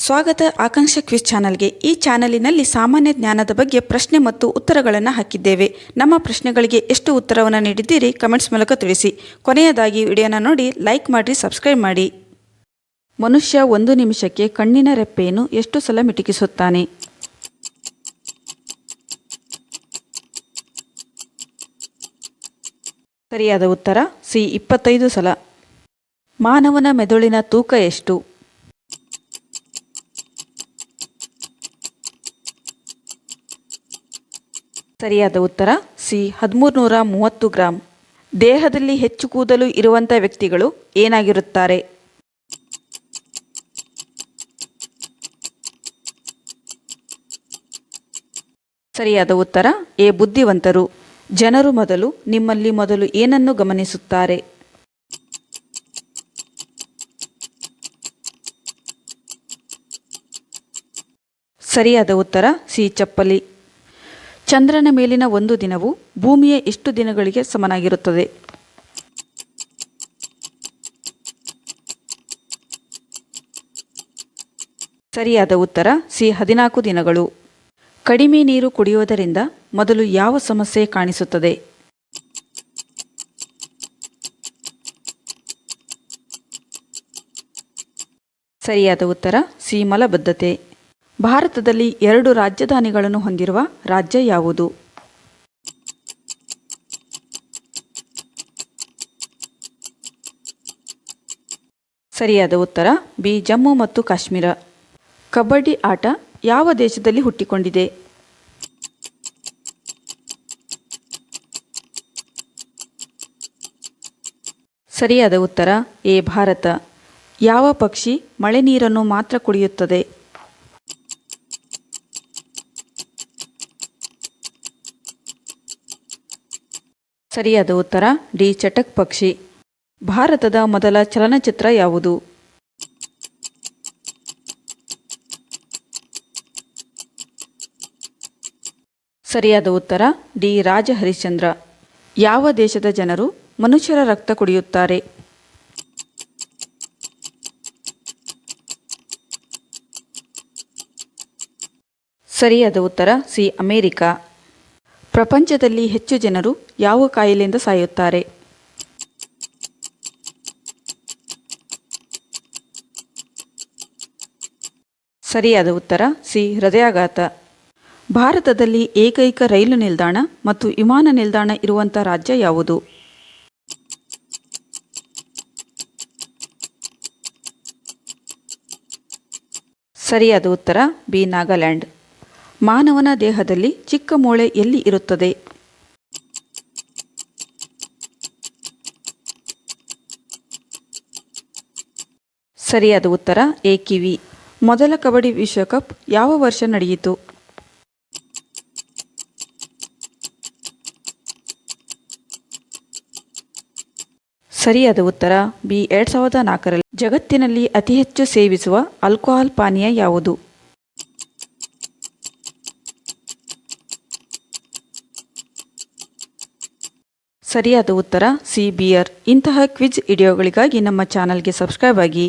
ಸ್ವಾಗತ ಆಕಾಂಕ್ಷ ಕ್ವಿಜ್ ಚಾನಲ್ಗೆ. ಈ ಚಾನಲಿನಲ್ಲಿ ಸಾಮಾನ್ಯ ಜ್ಞಾನದ ಬಗ್ಗೆ ಪ್ರಶ್ನೆ ಮತ್ತು ಉತ್ತರಗಳನ್ನು ಹಾಕಿದ್ದೇವೆ. ನಮ್ಮ ಪ್ರಶ್ನೆಗಳಿಗೆ ಎಷ್ಟು ಉತ್ತರವನ್ನು ನೀಡಿದ್ದೀರಿ ಕಮೆಂಟ್ಸ್ ಮೂಲಕ ತಿಳಿಸಿ. ಕೊನೆಯದಾಗಿ ವಿಡಿಯೋನ ನೋಡಿ ಲೈಕ್ ಮಾಡಿ, ಸಬ್ಸ್ಕ್ರೈಬ್ ಮಾಡಿ. ಮನುಷ್ಯ 1 ನಿಮಿಷಕ್ಕೆ ಕಣ್ಣಿನ ರೆಪ್ಪೆಯನ್ನು ಎಷ್ಟು ಸಲ ಮಿಟುಕಿಸುತ್ತಾನೆ? ಸರಿಯಾದ ಉತ್ತರ ಸಿ 25 ಸಲ. ಮಾನವನ ಮೆದುಳಿನ ತೂಕ ಎಷ್ಟು? ಸರಿಯಾದ ಉತ್ತರ ಸಿ 1330 ಗ್ರಾಂ. ದೇಹದಲ್ಲಿ ಹೆಚ್ಚು ಕೂದಲು ಇರುವಂಥ ವ್ಯಕ್ತಿಗಳು ಏನಾಗಿರುತ್ತಾರೆ? ಸರಿಯಾದ ಉತ್ತರ ಎ ಬುದ್ಧಿವಂತರು. ಜನರು ನಿಮ್ಮಲ್ಲಿ ಮೊದಲು ಏನನ್ನು ಗಮನಿಸುತ್ತಾರೆ? ಸರಿಯಾದ ಉತ್ತರ ಸಿ ಚಪ್ಪಲಿ. ಚಂದ್ರನ ಮೇಲಿನ ಒಂದು ದಿನವು ಭೂಮಿಯ ಎಷ್ಟು ದಿನಗಳಿಗೆ ಸಮನಾಗಿರುತ್ತದೆ? ಸರಿಯಾದ ಉತ್ತರ ಸಿ 14 ದಿನಗಳು. ಕಡಿಮೆ ನೀರು ಕುಡಿಯುವುದರಿಂದ ಮೊದಲು ಯಾವ ಸಮಸ್ಯೆ ಕಾಣಿಸುತ್ತದೆ? ಸರಿಯಾದ ಉತ್ತರ ಸಿ ಮಲಬದ್ಧತೆ. ಭಾರತದಲ್ಲಿ 2 ರಾಜಧಾನಿಗಳನ್ನು ಹೊಂದಿರುವ ರಾಜ್ಯ ಯಾವುದು? ಸರಿಯಾದ ಉತ್ತರ ಬಿ ಜಮ್ಮು ಮತ್ತು ಕಾಶ್ಮೀರ. ಕಬಡ್ಡಿ ಆಟ ಯಾವ ದೇಶದಲ್ಲಿ ಹುಟ್ಟಿಕೊಂಡಿದೆ? ಸರಿಯಾದ ಉತ್ತರ ಎ ಭಾರತ. ಯಾವ ಪಕ್ಷಿ ಮಳೆ ನೀರನ್ನು ಮಾತ್ರ ಕುಡಿಯುತ್ತದೆ? ಸರಿಯಾದ ಉತ್ತರ ಡಿ ಚಟಕ್ ಪಕ್ಷಿ. ಭಾರತದ ಮೊದಲ ಚಲನಚಿತ್ರ ಯಾವುದು? ಸರಿಯಾದ ಉತ್ತರ ಡಿ ರಾಜ ಹರಿಶ್ಚಂದ್ರ. ಯಾವ ದೇಶದ ಜನರು ಮನುಷ್ಯರ ರಕ್ತ ಕುಡಿಯುತ್ತಾರೆ? ಸರಿಯಾದ ಉತ್ತರ ಸಿ ಅಮೆರಿಕ. ಪ್ರಪಂಚದಲ್ಲಿ ಹೆಚ್ಚು ಜನರು ಯಾವ ಕಾಯಿಲೆಯಿಂದ ಸಾಯುತ್ತಾರೆ? ಸರಿಯಾದ ಉತ್ತರ ಸಿ ಹೃದಯಾಘಾತ. ಭಾರತದಲ್ಲಿ ಏಕೈಕ ರೈಲು ನಿಲ್ದಾಣ ಮತ್ತು ವಿಮಾನ ನಿಲ್ದಾಣ ಇರುವಂಥ ರಾಜ್ಯ ಯಾವುದು? ಸರಿಯಾದ ಉತ್ತರ ಬಿ ನಾಗಾಲ್ಯಾಂಡ್. ಮಾನವನ ದೇಹದಲ್ಲಿ ಚಿಕ್ಕ ಮೂಳೆ ಎಲ್ಲಿ ಇರುತ್ತದೆ? ಸರಿಯಾದ ಉತ್ತರ ಎ ಕಿವಿ. ಮೊದಲ ಕಬಡ್ಡಿ ವಿಶ್ವಕಪ್ ಯಾವ ವರ್ಷ ನಡೆಯಿತು? ಸರಿಯಾದ ಉತ್ತರ ಬಿ 2004ರಲ್ಲಿ. ಜಗತ್ತಿನಲ್ಲಿ ಅತಿ ಹೆಚ್ಚು ಸೇವಿಸುವ ಆಲ್ಕೋಹಾಲ್ ಪಾನೀಯ ಯಾವುದು? ಸರಿಯಾದ ಉತ್ತರ ಸಿ ಬಿಯರ್. ಇಂತಹ ಕ್ವಿಜ್ ವಿಡಿಯೋಗಳಿಗಾಗಿ ನಮ್ಮ ಚಾನಲ್ಗೆ ಸಬ್ಸ್ಕ್ರೈಬ್ ಆಗಿ.